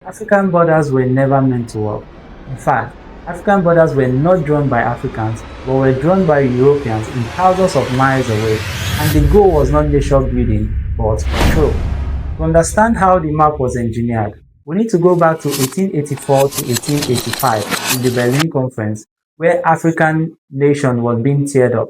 African borders were never meant to work. In fact, African borders were not drawn by Africans, but were drawn by Europeans in thousands of miles away, and the goal was not nation building, but control. To understand how the map was engineered, we need to go back to 1884 to 1885 in the Berlin Conference, where African nation was being teared up.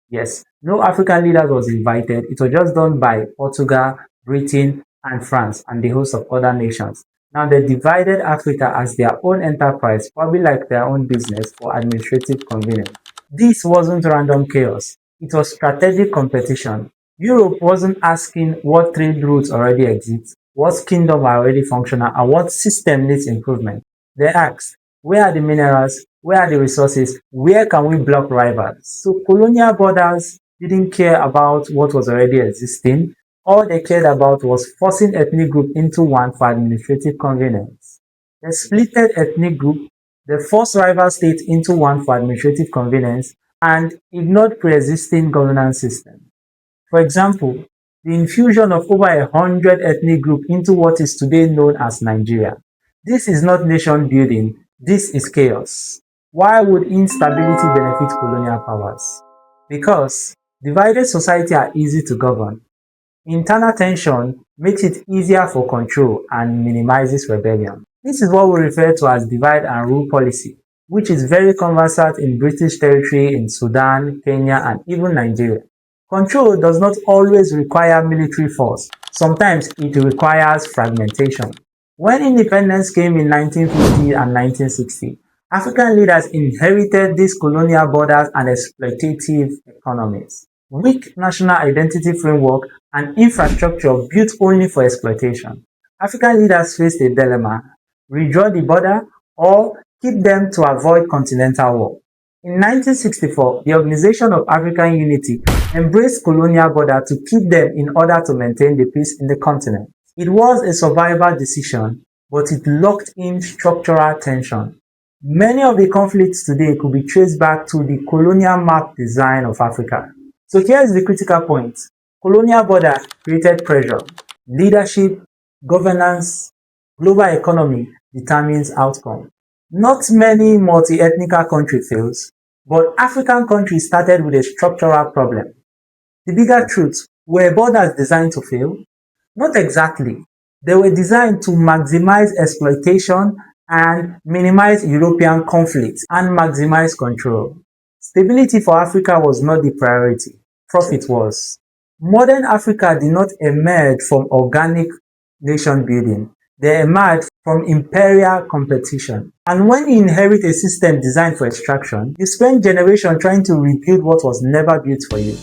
Yes, no African leaders was invited. It was just done by Portugal, Britain, and France, and the host of other nations. Now they divided Africa as their own enterprise, probably like their own business for administrative convenience. This wasn't random chaos. It was strategic competition. Europe wasn't asking what trade routes already exist, what kingdom are already functional, and what system needs improvement. They asked, where are the minerals? Where are the resources? Where can we block rivals? So colonial borders didn't care about what was already existing. All they cared about was forcing ethnic group into one for administrative convenience. They splitted ethnic group, they forced rival states into one for administrative convenience, and ignored pre-existing governance systems. For example, the infusion of over 100 ethnic groups into what is today known as Nigeria. This is not nation building, this is chaos. Why would instability benefit colonial powers? Because divided society are easy to govern. Internal tension makes it easier for control and minimizes rebellion. This is what we refer to as divide and rule policy, which is very conversant in British territory, in Sudan, Kenya, and even Nigeria. Control does not always require military force. Sometimes it requires fragmentation. When independence came in 1950 and 1960, African leaders inherited these colonial borders and exploitative economies. Weak national identity framework and infrastructure built only for exploitation. African leaders faced a dilemma: redraw the border or keep them to avoid continental war. In 1964, the Organization of African Unity embraced colonial border to keep them in order to maintain the peace in the continent. It was a survival decision, but it locked in structural tension. Many of the conflicts today could be traced back to the colonial map design of Africa. So here is the critical point. Colonial border created pressure. Leadership, governance, global economy determines outcome. Not many multi-ethnic countries fails, but African countries started with a structural problem. The bigger truth, were borders designed to fail? Not exactly. They were designed to maximize exploitation and minimize European conflict and maximize control. Stability for Africa was not the priority. Profit was. Modern Africa did not emerge from organic nation building. They emerged from imperial competition. And when you inherit a system designed for extraction, you spend generations trying to rebuild what was never built for you.